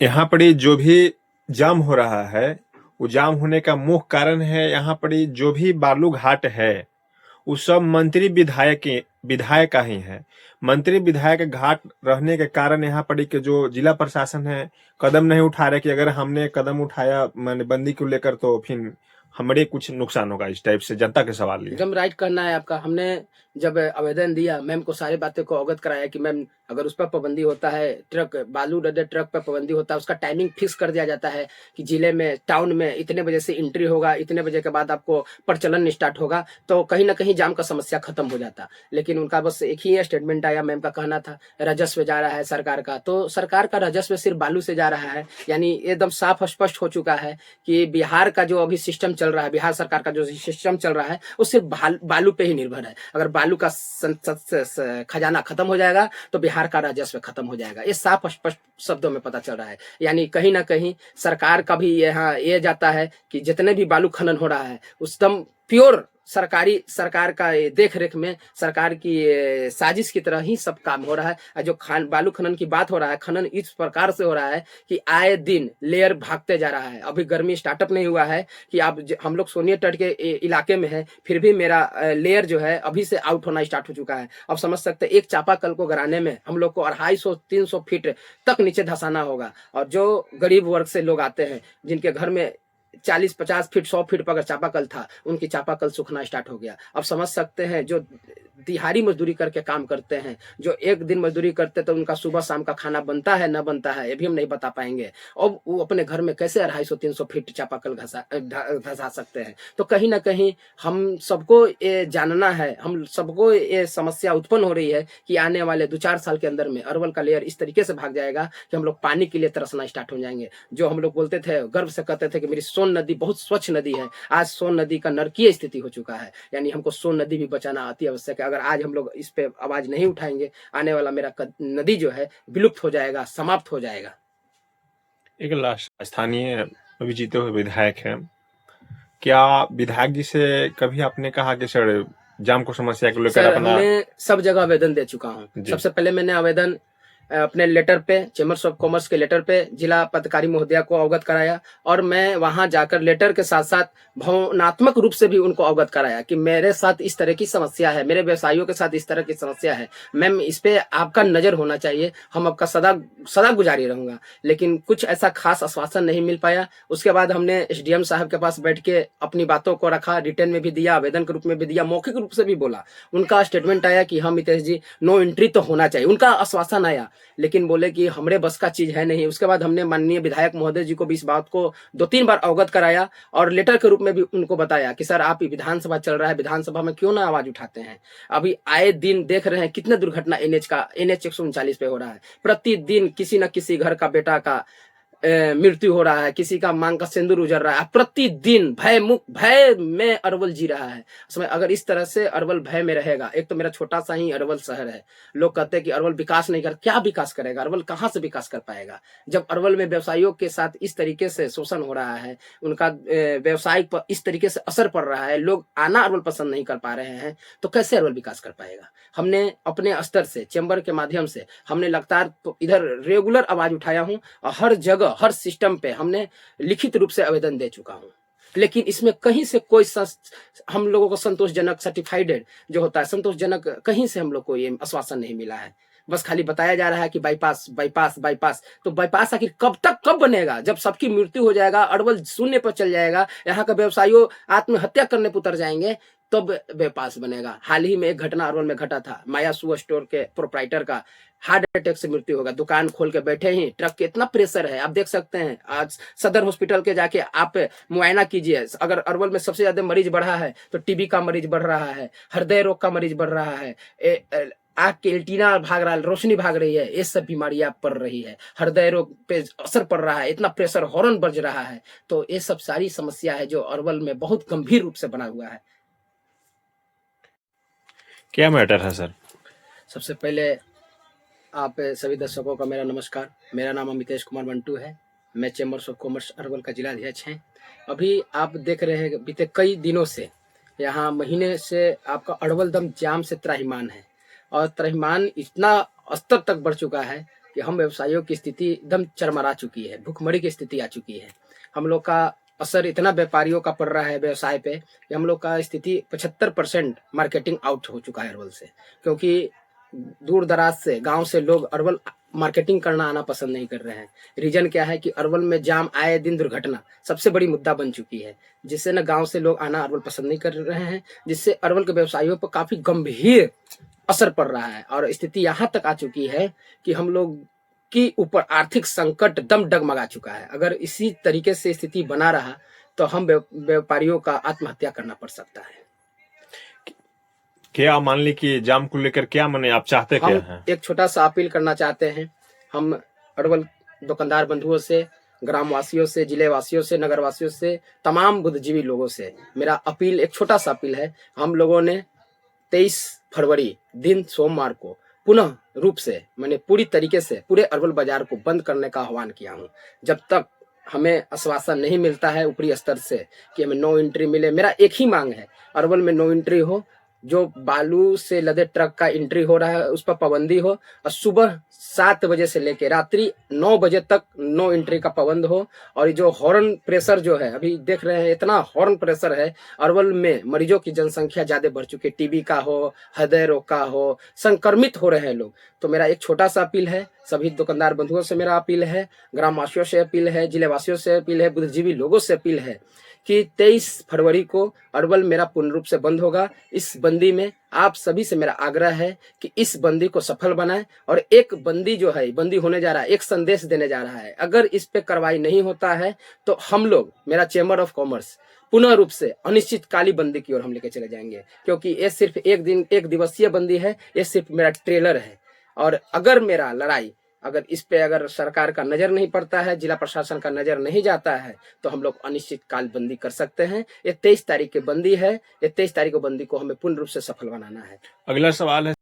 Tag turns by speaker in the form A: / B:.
A: यहाँ पर ही जो भी जाम हो रहा है, वो जाम होने का मुख्य कारण है यहाँ पर ही जो भी बालू घाट है, वो सब मंत्री विधायक का ही है। मंत्री विधायक घाट रहने के कारण यहाँ पर ही के जो जिला प्रशासन है कदम नहीं उठा रहे कि अगर हमने कदम उठाया माने बंदी को लेकर तो फिर हमारे कुछ नुकसान होगा, इस टाइप से जनता के सवाल ये है।
B: एकदम राइट करना है आपका। हमने जब आवेदन दिया, मैम को सारी बातें को अवगत कराया कि मैम अगर उस पर पाबंदी होता है, ट्रक बालू लदे ट्रक पर पाबंदी होता है, उसका टाइमिंग फिक्स कर दिया जाता है कि जिले में टाउन में इतने बजे से एंट्री होगा, इतने बजे के बाद आपको प्रचलन स्टार्ट होगा, तो कहीं ना कहीं जाम का समस्या खत्म हो जाता। लेकिन उनका बस एक ही स्टेटमेंट आया, मैम का कहना था राजस्व जा रहा है सरकार का, तो सरकार का राजस्व सिर्फ बालू से जा रहा है। यानी एकदम साफ स्पष्ट हो चुका है कि बिहार का जो अभी सिस्टम चल रहा है, बिहार सरकार का जो सिस्टम चल रहा है, वो सिर्फ बालू पे ही निर्भर है। अगर बालू का खजाना खत्म हो जाएगा तो बिहार का राजस्व खत्म हो जाएगा। ये साफ स्पष्ट शब्दों में पता चल रहा है। यानी कहीं ना कहीं सरकार का भी यहाँ ये जाता है कि जितने भी बालू खनन हो रहा है एकदम प्योर सरकार का देख रेख में, सरकार की साजिश की तरह ही सब काम हो रहा है। और जो बालू खनन की बात हो रहा है, खनन इस प्रकार से हो रहा है कि आए दिन लेयर भागते जा रहा है। अभी गर्मी स्टार्टअप नहीं हुआ है कि आप हम लोग सोनिया तट के इलाके में है, फिर भी मेरा लेयर जो है अभी से आउट होना स्टार्ट हो चुका है। अब समझ सकते हैं एक चापाकल को गिराने में हम लोग को 250-300 फीट तक नीचे धंसाना होगा। और जो गरीब वर्ग से लोग आते हैं, जिनके घर में 40-50 फीट 100 फीट पर अगर चापाकल था, उनकी चापाकल सूखना स्टार्ट हो गया। अब समझ सकते हैं जो दिहाड़ी मजदूरी करके काम करते हैं, जो एक दिन मजदूरी करते तो उनका सुबह शाम का खाना बनता है न बनता है ये भी हम नहीं बता पाएंगे। अब वो अपने घर में कैसे 250-300 फीट चापाकल धंसा सकते हैं। तो कहीं ना कहीं हम सबको ये जानना है, हम सबको ये समस्या उत्पन्न हो रही है कि आने वाले 2-4 साल के अंदर में अरवल का लेयर इस तरीके से भाग जाएगा कि हम लोग पानी के लिए तरसना स्टार्ट हो जाएंगे। जो हम लोग बोलते थे, गर्व से कहते थे कि मेरी सोन नदी बहुत स्वच्छ नदी है, आज सोन नदी का नरकीय स्थिति हो चुका है। यानी हमको सोन नदी भी बचाना अति आवश्यक है। अगर आज हम लोग इस पे आवाज नहीं उठाएंगे, आने वाला मेरा नदी जो है विलुप्त हो जाएगा, समाप्त हो जाएगा।
A: एक लास्ट स्थानीय अभी जीते हुए विधायक हैं, क्या विधायक जी से कभी आपने कहा कि सर जाम को समस्या को लेकर
B: सर
A: अपना?
B: हमने सब जगह आवेदन दे चुका हूँ। सबसे पहले मैंने आवेदन अपने लेटर पे, चेंबर्स ऑफ कॉमर्स के लेटर पे जिला पदाधिकारी महोदया को अवगत कराया, और मैं वहां जाकर लेटर के साथ साथ भावनात्मक रूप से भी उनको अवगत कराया कि मेरे साथ इस तरह की समस्या है, मेरे व्यवसायियों के साथ इस तरह की समस्या है, मैम इस पे आपका नजर होना चाहिए, हम आपका सदा सदा गुजारी रहूंगा। लेकिन कुछ ऐसा खास आश्वासन नहीं मिल पाया। उसके बाद हमने एसडीएम साहब के पास बैठ के अपनी बातों को रखा, रिटर्न में भी दिया, आवेदन के रूप में भी दिया, मौखिक रूप से भी बोला। उनका स्टेटमेंट आया कि हाँ मितेश जी, नो एंट्री तो होना चाहिए, उनका आश्वासन आया, लेकिन बोले कि हमरे बस का चीज है नहीं। उसके बाद हमने माननीय विधायक महोदय जी को भी इस बात को 2-3 बार अवगत कराया, और लेटर के रूप में भी उनको बताया कि सर आप विधानसभा चल रहा है, विधानसभा में क्यों ना आवाज उठाते हैं। अभी आए दिन देख रहे हैं कितने दुर्घटना NH 139 पे हो रहा है। प्रतिदिन किसी न किसी घर का बेटा का मृत्यु हो रहा है, किसी का मांग का सिंदूर उजड़ रहा है। प्रतिदिन भय में अरवल जी रहा है। समय अगर इस तरह से अरवल भय में रहेगा, एक तो मेरा छोटा सा ही अरवल शहर है, लोग कहते हैं कि अरवल विकास नहीं कर, क्या विकास करेगा अरवल, कहां से विकास कर पाएगा जब अरवल में व्यवसायियों के साथ इस तरीके से शोषण हो रहा है, उनका व्यवसाय पर इस तरीके से असर पड़ रहा है, लोग आना अरवल पसंद नहीं कर पा रहे हैं, तो कैसे अरवल विकास कर पाएगा। हमने अपने स्तर से चैम्बर के माध्यम से हमने लगातार तो इधर रेगुलर आवाज उठाया हूं, और हर जगह हर सिस्टम पे हमने लिखित रूप से आवेदन दे चुका हूं। लेकिन इसमें कहीं से कोई हम लोगों को संतोषजनक सर्टिफाइड जो होता है, संतोषजनक कहीं से हम लोग को ये आश्वासन नहीं मिला है। बस खाली बताया जा रहा है कि बाईपास बाईपास बाईपास। तो बाईपास आखिर कब बनेगा, जब सबकी मृत्यु हो जाएगा, अरवल शून्य पर चल जाएगा, यहाँ का व्यवसायियों आत्महत्या करने पर उतर जाएंगे, तब बाईपास बनेगा। हाल ही में एक घटना अरवल में घटा था, माया शू स्टोर के प्रोप्राइटर का हार्ट अटैक से मृत्यु होगा। दुकान खोल के बैठे ही, ट्रक के इतना प्रेशर है, आप देख सकते हैं। आज सदर हॉस्पिटल के जाके आप मुआयना कीजिए, अगर अरवल में सबसे ज्यादा मरीज बढ़ा है तो टीबी का मरीज बढ़ रहा है, हृदय रोग का मरीज बढ़ रहा है, आग के एल्टीना भाग रहा है, रोशनी भाग रही है, ये सब बीमारियां पड़ रही है, हृदय रोग पे असर पड़ रहा है, इतना प्रेशर हॉर्न बज रहा है। तो ये सब सारी समस्या है जो अरवल में बहुत गंभीर रूप से बना हुआ है।
A: क्या मैटर है सर?
B: सबसे पहले आप सभी दर्शकों का मेरा नमस्कार। मेरा नाम अमितेश कुमार मंटू है, मैं चैम्बर्स ऑफ कॉमर्स अरवल का जिला अध्यक्ष हैं। अभी आप देख रहे हैं बीते कई दिनों से, यहाँ महीने से आपका अरवल दम जाम से त्राहिमाम है, और त्राहिमाम इतना स्तर तक बढ़ चुका है कि हम व्यवसायियों की स्थिति एकदम चरमरा चुकी है, भूखमरी की स्थिति आ चुकी है। हम लोग का असर इतना व्यापारियों का पड़ रहा है व्यवसाय पे कि हम लोग का स्थिति 75% मार्केटिंग आउट हो चुका है अरवल से, क्योंकि दूर दराज से गांव से लोग अरवल मार्केटिंग करना आना पसंद नहीं कर रहे हैं। रीजन क्या है कि अरवल में जाम आए दिन दुर्घटना सबसे बड़ी मुद्दा बन चुकी है, जिससे ना गांव से लोग आना अरवल पसंद नहीं कर रहे हैं, जिससे अरवल के व्यवसायियों पर काफी गंभीर असर पड़ रहा है और स्थिति यहाँ तक आ चुकी है कि हम लोग की ऊपर आर्थिक संकट दम डगमगा चुका है। अगर इसी तरीके से स्थिति बना रहा तो हम व्यापारियों का आत्महत्या करना पड़ सकता है।
A: क्या मान ली कि जाम को लेकर क्या माने आप चाहते क्या हैं?
B: एक छोटा सा अपील करना चाहते हैं। हम अरवल दुकानदार बंधुओं से, ग्राम वासियों से, जिले वासियों से, नगर वासियों से, तमाम बुद्धिजीवी लोगों से मेरा अपील, एक छोटा सा अपील है। हम लोगों ने 23 फरवरी दिन सोमवार को पुनः रूप से मैंने पूरी तरीके से पूरे अरवल बाजार को बंद करने का आह्वान किया हूँ। जब तक हमें आश्वासन नहीं मिलता है ऊपरी स्तर से कि हमें नो एंट्री मिले, मेरा एक ही मांग है, अरवल में नो एंट्री हो, जो बालू से लदे ट्रक का एंट्री हो रहा है उस पर पाबंदी हो, और सुबह 7 बजे से लेकर रात्रि 9 बजे तक नो एंट्री का पाबंद हो। और जो हॉर्न प्रेशर जो है, अभी देख रहे हैं इतना हॉर्न प्रेशर है, अरवल में मरीजों की जनसंख्या ज्यादा बढ़ चुकी है, टीबी का हो, हृदय रोग का हो, संक्रमित हो रहे हैं लोग। तो मेरा एक छोटा सा अपील है, सभी दुकानदार बंधुओं से मेरा अपील है, ग्राम वासियों से अपील है, जिले वासियों से अपील है, बुद्धिजीवी लोगों से अपील है कि 23 फरवरी को अरवल मेरा पूर्ण रूप से बंद होगा। इस बंदी में आप सभी से मेरा आग्रह है कि इस बंदी को सफल बनाएं, और एक बंदी जो है, बंदी होने जा रहा है, एक संदेश देने जा रहा है। अगर इस पे कार्रवाई नहीं होता है तो हम लोग, मेरा चेंबर ऑफ कॉमर्स, पुनः रूप से अनिश्चितकालीन बंदी की ओर हम लेके चले जाएंगे, क्योंकि ये सिर्फ एक दिवसीय बंदी है, ये सिर्फ मेरा ट्रेलर है। और अगर मेरा लड़ाई, अगर इस पे अगर सरकार का नजर नहीं पड़ता है, जिला प्रशासन का नजर नहीं जाता है, तो हम लोग अनिश्चितकाल बंदी कर सकते हैं। ये 23 तारीख की बंदी है, ये 23 तारीख को बंदी को हमें पूर्ण रूप से सफल बनाना है।
A: अगला सवाल है